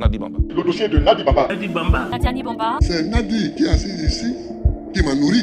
Nadi Bamba. Le dossier de Nadi Bamba. Nadi Bamba. Nadi Bamba. C'est Nadi qui est assis ici, qui m'a nourri.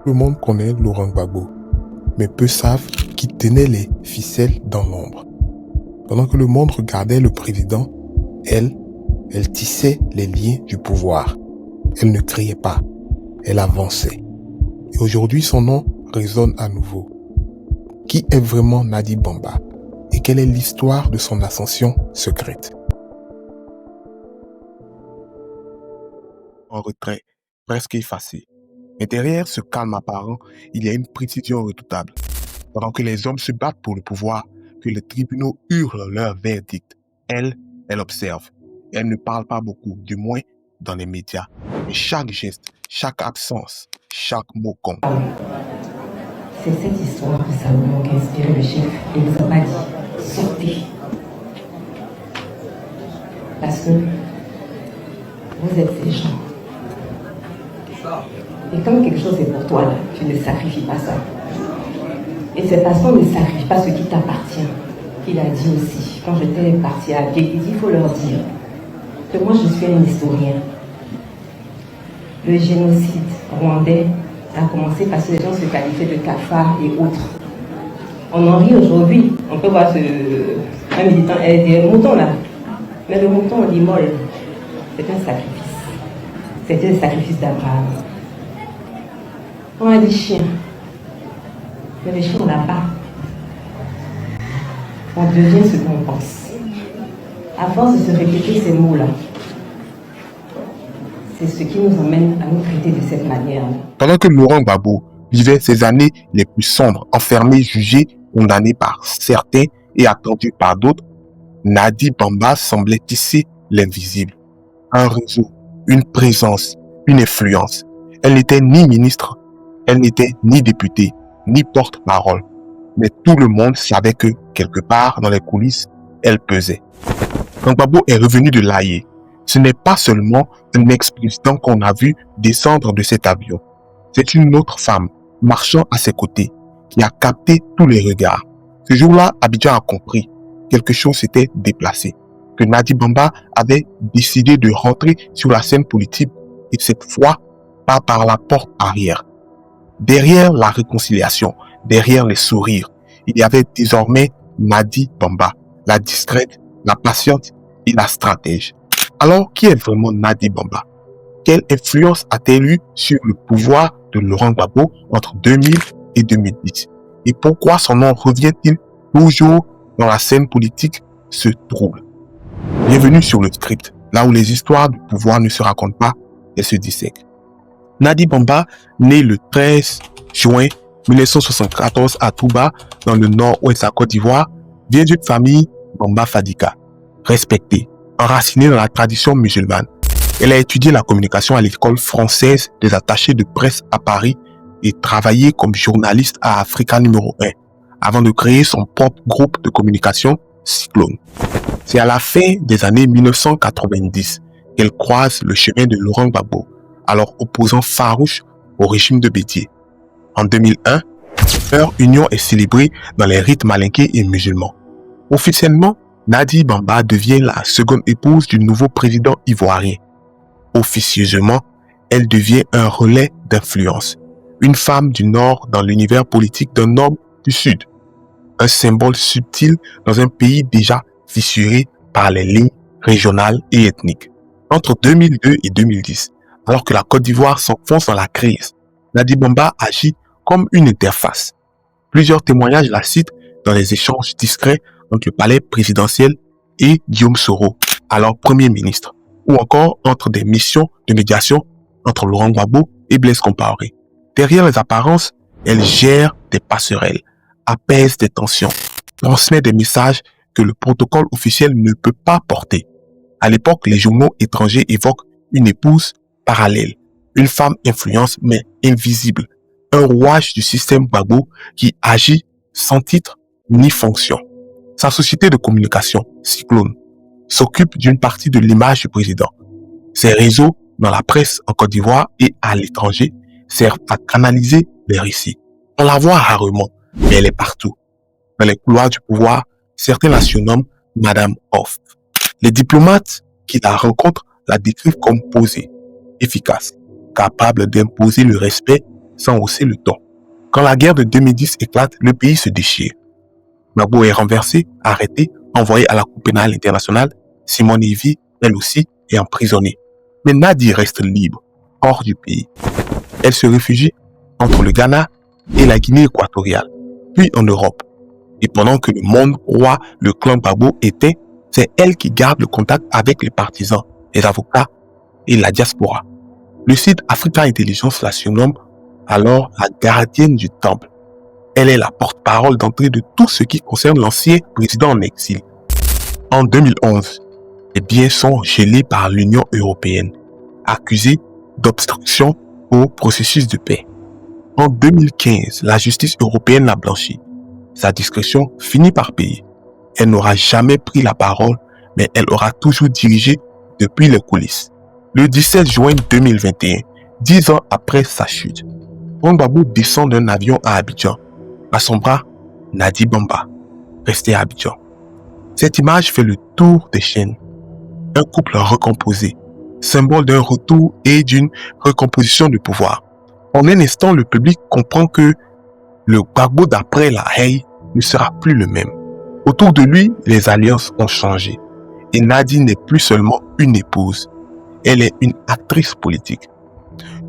Le monde connaît Laurent Gbagbo, mais peu savent qui tenait les ficelles dans l'ombre. Pendant que le monde regardait le président, elle tissait les liens du pouvoir. Elle ne criait pas, elle avançait. Et aujourd'hui, son nom résonne à nouveau. Qui est vraiment Nadi Bamba? Et quelle est l'histoire de son ascension secrète? En retrait, presque effacé. Mais derrière ce calme apparent, il y a une précision redoutable. Pendant que les hommes se battent pour le pouvoir, que les tribunaux hurlent leur verdict, elle observe. Elle ne parle pas beaucoup, du moins dans les médias. Mais chaque geste, chaque absence, chaque mot compte. C'est cette histoire que Salomon a inspiré le chef. Il nous a pas dit, sortez. Parce que vous êtes ces gens. Et quand quelque chose est pour toi, là, tu ne sacrifies pas ça. Et c'est parce qu'on ne sacrifie pas ce qui t'appartient qu'il a dit aussi. Quand j'étais partie à Bié, il dit, il faut leur dire que moi je suis un historien. Le génocide rwandais a commencé parce que les gens se qualifiaient de cafards et autres. On en rit aujourd'hui. On peut voir un militant, des moutons là. Mais le mouton, on dit molle. C'est un sacrifice. C'était le sacrifice d'Abraham. On a des chiens. Mais les chiens, on n'a pas. On devient ce qu'on pense. À force de se répéter ces mots-là, c'est ce qui nous emmène à nous traiter de cette manière-là. Pendant que Laurent Gbagbo vivait ses années les plus sombres, enfermé, jugé, condamné par certains et attendu par d'autres, Nadi Bamba semblait tisser l'invisible. Un réseau, une présence, une influence. Elle n'était ni ministre, elle n'était ni députée, ni porte-parole. Mais tout le monde savait que, quelque part dans les coulisses, elle pesait. Quand Gbagbo est revenu de l'Aïe, ce n'est pas seulement un ex-président qu'on a vu descendre de cet avion. C'est une autre femme, marchant à ses côtés, qui a capté tous les regards. Ce jour-là, Abidjan a compris. Quelque chose s'était déplacé. Que Nadi Bamba avait décidé de rentrer sur la scène politique et cette fois, pas par la porte arrière. Derrière la réconciliation, derrière les sourires, il y avait désormais Nadi Bamba, la discrète, la patiente et la stratège. Alors, qui est vraiment Nadi Bamba? Quelle influence a-t-elle eu sur le pouvoir de Laurent Gbagbo entre 2000 et 2010? Et pourquoi son nom revient-il toujours dans la scène politique se trouble? Bienvenue sur le script, là où les histoires du pouvoir ne se racontent pas, elles se dissèquent. Nadi Bamba, né le 13 juin 1974 à Touba, dans le nord-ouest de la Côte d'Ivoire, vient d'une famille Bamba Fadika, respectée, enracinée dans la tradition musulmane. Elle a étudié la communication à l'école française des attachés de presse à Paris et travaillé comme journaliste à Africa numéro 1, avant de créer son propre groupe de communication, Cyclone. C'est à la fin des années 1990 qu'elle croise le chemin de Laurent Gbagbo, alors opposant farouche au régime de Bédié. En 2001, leur union est célébrée dans les rites malinqués et musulmans. Officiellement, Nadi Bamba devient la seconde épouse du nouveau président ivoirien. Officieusement, elle devient un relais d'influence, une femme du Nord dans l'univers politique d'un homme du Sud, un symbole subtil dans un pays déjà fissuré par les lignes régionales et ethniques. Entre 2002 et 2010, alors que la Côte d'Ivoire s'enfonce dans la crise, Nadi Bamba agit comme une interface. Plusieurs témoignages la citent dans les échanges discrets entre le palais présidentiel et Guillaume Soro, alors Premier ministre, ou encore entre des missions de médiation entre Laurent Gbagbo et Blaise Compaoré. Derrière les apparences, elle gère des passerelles, apaise des tensions, transmet des messages que le protocole officiel ne peut pas porter. À l'époque, les journaux étrangers évoquent une épouse parallèle, une femme influence mais invisible, un rouage du système Gbagbo qui agit sans titre ni fonction. Sa société de communication, Cyclone, s'occupe d'une partie de l'image du président. Ses réseaux dans la presse en Côte d'Ivoire et à l'étranger servent à canaliser les récits. On la voit rarement, mais elle est partout. dans les couloirs du pouvoir, certains la surnomment Madame Off. Les diplomates qui la rencontrent la décrivent comme posée, efficace, capable d'imposer le respect sans hausser le ton. Quand la guerre de 2010 éclate, le pays se déchire. Gbagbo est renversé, arrêté, envoyé à la Cour pénale internationale. Simone Veil, elle aussi, est emprisonnée. Mais Nadi reste libre, hors du pays. Elle se réfugie entre le Ghana et la Guinée équatoriale, puis en Europe. Et pendant que le monde croit le clan Gbagbo éteint, c'est elle qui garde le contact avec les partisans, les avocats et la diaspora. Le site Africa Intelligence la surnomme alors la gardienne du temple. Elle est la porte-parole d'entrée de tout ce qui concerne l'ancien président en exil. En 2011, les biens sont gelés par l'Union européenne, accusée d'obstruction au processus de paix. En 2015, la justice européenne l'a blanchi. Sa discrétion finit par payer. Elle n'aura jamais pris la parole, mais elle aura toujours dirigé depuis les coulisses. Le 17 juin 2021, 10 ans après sa chute, Gbagbo descend d'un avion à Abidjan. À son bras, Nadi Bamba, resté à Abidjan. Cette image fait le tour des chaînes. Un couple recomposé, symbole d'un retour et d'une recomposition du pouvoir. En un instant, le public comprend que le Gbagbo d'après la Haye ne sera plus le même. Autour de lui, les alliances ont changé. Et Nadi n'est plus seulement une épouse. Elle est une actrice politique.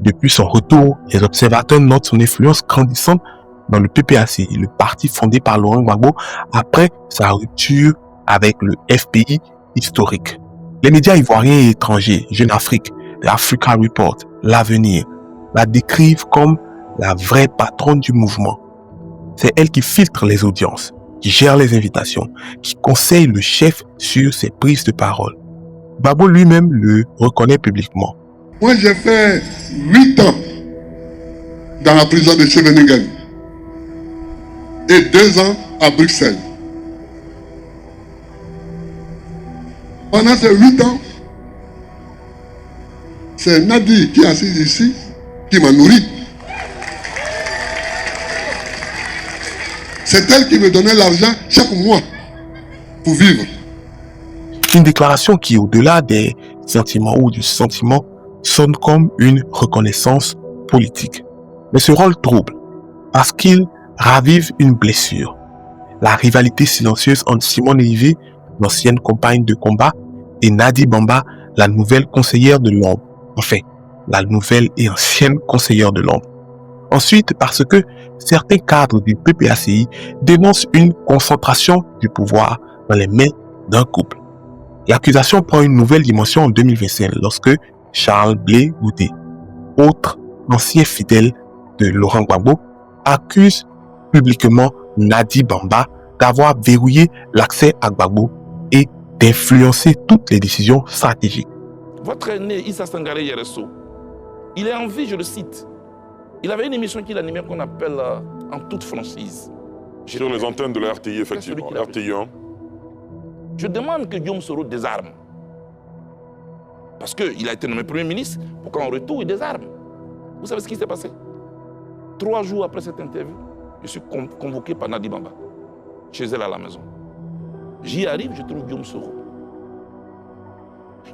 Depuis son retour, les observateurs notent son influence grandissante dans le PPACI, le parti fondé par Laurent Gbagbo après sa rupture avec le FPI historique. Les médias ivoiriens et étrangers, Jeune Afrique, l'Africa Report, L'Avenir, la décrivent comme la vraie patronne du mouvement. C'est elle qui filtre les audiences, qui gère les invitations, qui conseille le chef sur ses prises de parole. Gbagbo lui-même le reconnaît publiquement. Moi, j'ai fait 8 ans dans la prison de Scheveningen et 2 ans à Bruxelles. Pendant ces 8 ans, c'est Nadi qui est assise ici, qui m'a nourri. C'est elle qui me donnait l'argent chaque mois pour vivre. Une déclaration qui, au-delà des sentiments ou du sentiment, sonne comme une reconnaissance politique. Mais ce rôle trouble parce qu'il ravive une blessure. La rivalité silencieuse entre Simone Veil, l'ancienne compagne de combat, et Nadi Bamba, la nouvelle conseillère de l'ombre. Enfin, la nouvelle et ancienne conseillère de l'ombre. Ensuite, parce que certains cadres du PPACI dénoncent une concentration du pouvoir dans les mains d'un couple. L'accusation prend une nouvelle dimension en 2025 lorsque Charles Blé Goudé, autre ancien fidèle de Laurent Gbagbo, accuse publiquement Nadi Bamba d'avoir verrouillé l'accès à Gbagbo et d'influencer toutes les décisions stratégiques. Votre aîné, Issa Sangaré Yeresso, il est en vie, je le cite. Il avait une émission qu'il animait qu'on appelle En toute franchise. Sur les antennes de la RTI, effectivement, RTI 1. Je demande que Guillaume Soro désarme. Parce qu'il a été nommé Premier ministre pour qu'en retour, il désarme. Vous savez ce qui s'est passé? 3 jours après cette interview, je suis convoqué par Nadi Bamba, chez elle à la maison. J'y arrive, je trouve Guillaume Soro.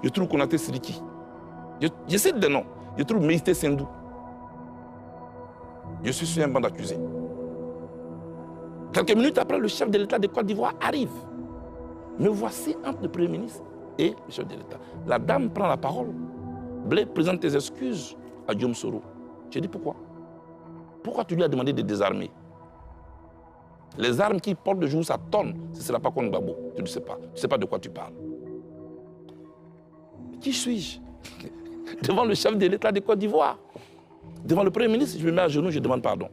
Je trouve Konaté Sidiki. Je cite des noms. Je trouve Méïté Sendou. Je suis sur un banc d'accusés. Quelques minutes après, le chef de l'État de Côte d'Ivoire arrive. Me voici entre le Premier ministre et le chef de l'État. La dame prend la parole. Blé présente tes excuses à Guillaume Soro. J'ai dit pourquoi? Pourquoi tu lui as demandé de désarmer? Les armes qui portent de jour sa tonne, ce ne sera pas contre Gbagbo. Tu ne sais pas. Tu ne sais pas de quoi tu parles. Qui suis-je? Devant le chef de l'État de Côte d'Ivoire. Devant le Premier ministre, je me mets à genoux, je demande pardon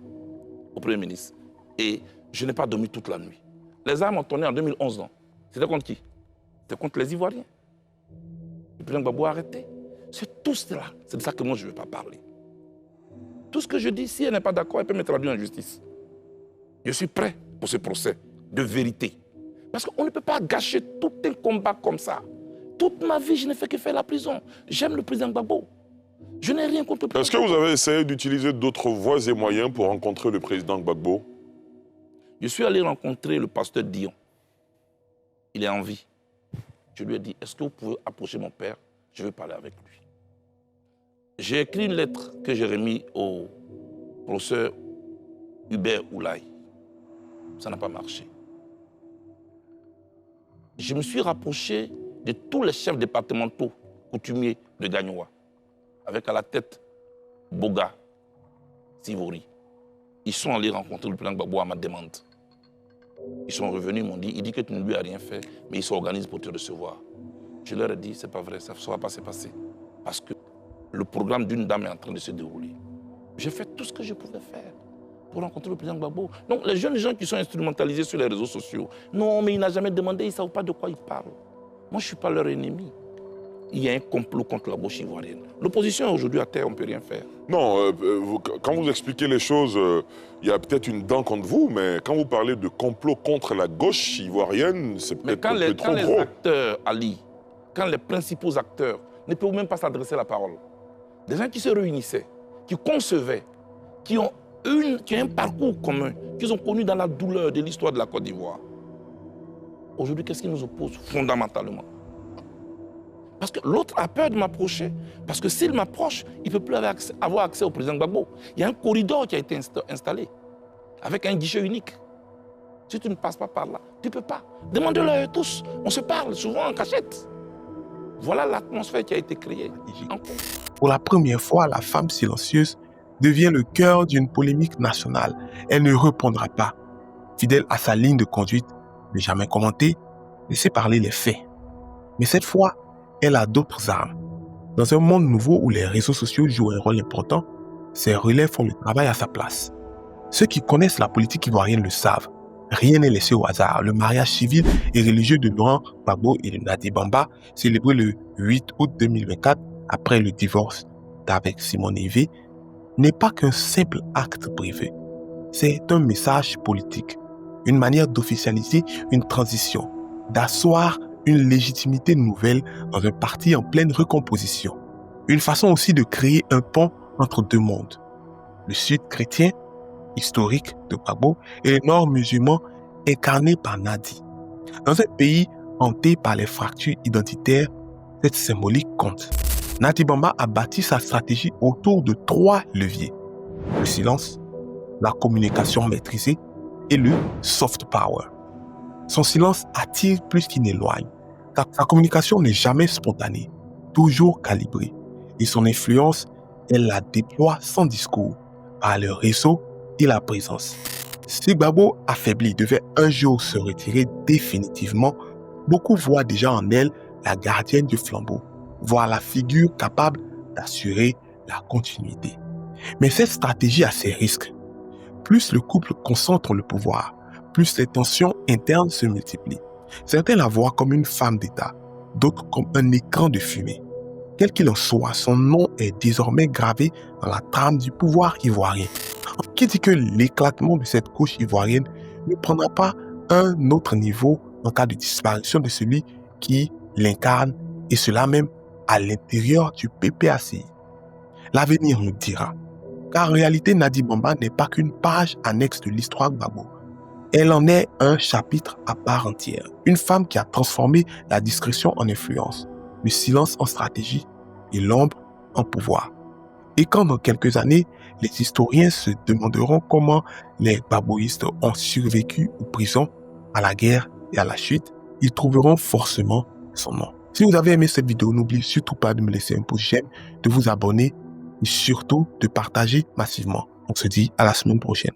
au Premier ministre. Et je n'ai pas dormi toute la nuit. Les armes ont tourné en 2011, non? C'était contre qui? C'était contre les Ivoiriens. Le président Gbagbo a arrêté. C'est tout cela. C'est de ça que moi, je ne veux pas parler. Tout ce que je dis, si elle n'est pas d'accord, elle peut me traduire en justice. Je suis prêt pour ce procès de vérité. Parce qu'on ne peut pas gâcher tout un combat comme ça. Toute ma vie, je n'ai fait que faire la prison. J'aime le président Gbagbo. Je n'ai rien contre le président. Est-ce que vous avez essayé d'utiliser d'autres voies et moyens pour rencontrer le président Gbagbo? Je suis allé rencontrer le pasteur Dion. Il est en vie. Je lui ai dit, est-ce que vous pouvez approcher mon père? Je veux parler avec lui. J'ai écrit une lettre que j'ai remise au professeur Hubert Oulaye. Ça n'a pas marché. Je me suis rapproché de tous les chefs départementaux coutumiers de Gagnoa, avec à la tête Boga, Sivori. Ils sont allés rencontrer le président Gbagbo à ma demande. Ils sont revenus, ils m'ont dit, il dit que tu ne lui as rien fait, mais il s'organise pour te recevoir. Je leur ai dit, c'est pas vrai, ça ne va pas se passer. Parce que le programme d'une dame est en train de se dérouler. J'ai fait tout ce que je pouvais faire pour rencontrer le président Gbagbo. Donc les jeunes gens qui sont instrumentalisés sur les réseaux sociaux, non, mais il n'a jamais demandé, ils ne savent pas de quoi ils parlent. Moi, je ne suis pas leur ennemi. Il y a un complot contre la gauche ivoirienne. L'opposition est aujourd'hui à terre, on ne peut rien faire. Non, quand vous expliquez les choses, il y a peut-être une dent contre vous, mais quand vous parlez de complot contre la gauche ivoirienne, c'est peut-être un peu trop gros. Quand les acteurs, Ali, quand les principaux acteurs ne peuvent même pas s'adresser la parole, des gens qui se réunissaient, qui concevaient, qui ont un parcours commun, qu'ils ont connu dans la douleur de l'histoire de la Côte d'Ivoire. Aujourd'hui, qu'est-ce qui nous oppose fondamentalement? Parce que l'autre a peur de m'approcher. Parce que s'il m'approche, il ne peut plus avoir accès au président Gbagbo. Il y a un corridor qui a été installé, avec un guichet unique. Si tu ne passes pas par là, tu ne peux pas. Demandez-le tous. On se parle souvent en cachette. Voilà l'atmosphère qui a été créée. Pour la première fois, la femme silencieuse devient le cœur d'une polémique nationale. Elle ne répondra pas. Fidèle à sa ligne de conduite, ne jamais commenter, laisser parler les faits. Mais cette fois, elle a d'autres armes. Dans un monde nouveau où les réseaux sociaux jouent un rôle important, ces relais font le travail à sa place. Ceux qui connaissent la politique ivoirienne le savent. Rien n'est laissé au hasard. Le mariage civil et religieux de Laurent Gbagbo et de Nadi Bamba, célébré le 8 août 2024, après le divorce d'avec Simone Veil, n'est pas qu'un simple acte privé. C'est un message politique, une manière d'officialiser une transition, d'asseoir une légitimité nouvelle dans un parti en pleine recomposition. Une façon aussi de créer un pont entre deux mondes. Le Sud chrétien, historique de Gbagbo, et le Nord musulman, incarné par Nadi. Dans un pays hanté par les fractures identitaires, cette symbolique compte. Nadi Bamba a bâti sa stratégie autour de 3 leviers. Le silence, la communication maîtrisée et le soft power. Son silence attire plus qu'il n'éloigne. Sa communication n'est jamais spontanée, toujours calibrée. Et son influence, elle la déploie sans discours, par le réseau et la présence. Si Gbagbo affaibli devait un jour se retirer définitivement, beaucoup voient déjà en elle la gardienne du flambeau, voient la figure capable d'assurer la continuité. Mais cette stratégie a ses risques. Plus le couple concentre le pouvoir, plus les tensions internes se multiplient. Certains la voient comme une femme d'État, d'autres comme un écran de fumée. Quel qu'il en soit, son nom est désormais gravé dans la trame du pouvoir ivoirien. Qui dit que l'éclatement de cette couche ivoirienne ne prendra pas un autre niveau en cas de disparition de celui qui l'incarne, et cela même à l'intérieur du PPACI. L'avenir nous dira. Car en réalité, Nadi Bamba n'est pas qu'une page annexe de l'histoire Gbagbo. Elle en est un chapitre à part entière. Une femme qui a transformé la discrétion en influence, le silence en stratégie et l'ombre en pouvoir. Et quand dans quelques années, les historiens se demanderont comment les gbagboïstes ont survécu aux prisons, à la guerre et à la chute, ils trouveront forcément son nom. Si vous avez aimé cette vidéo, n'oubliez surtout pas de me laisser un pouce j'aime, de vous abonner et surtout de partager massivement. On se dit à la semaine prochaine.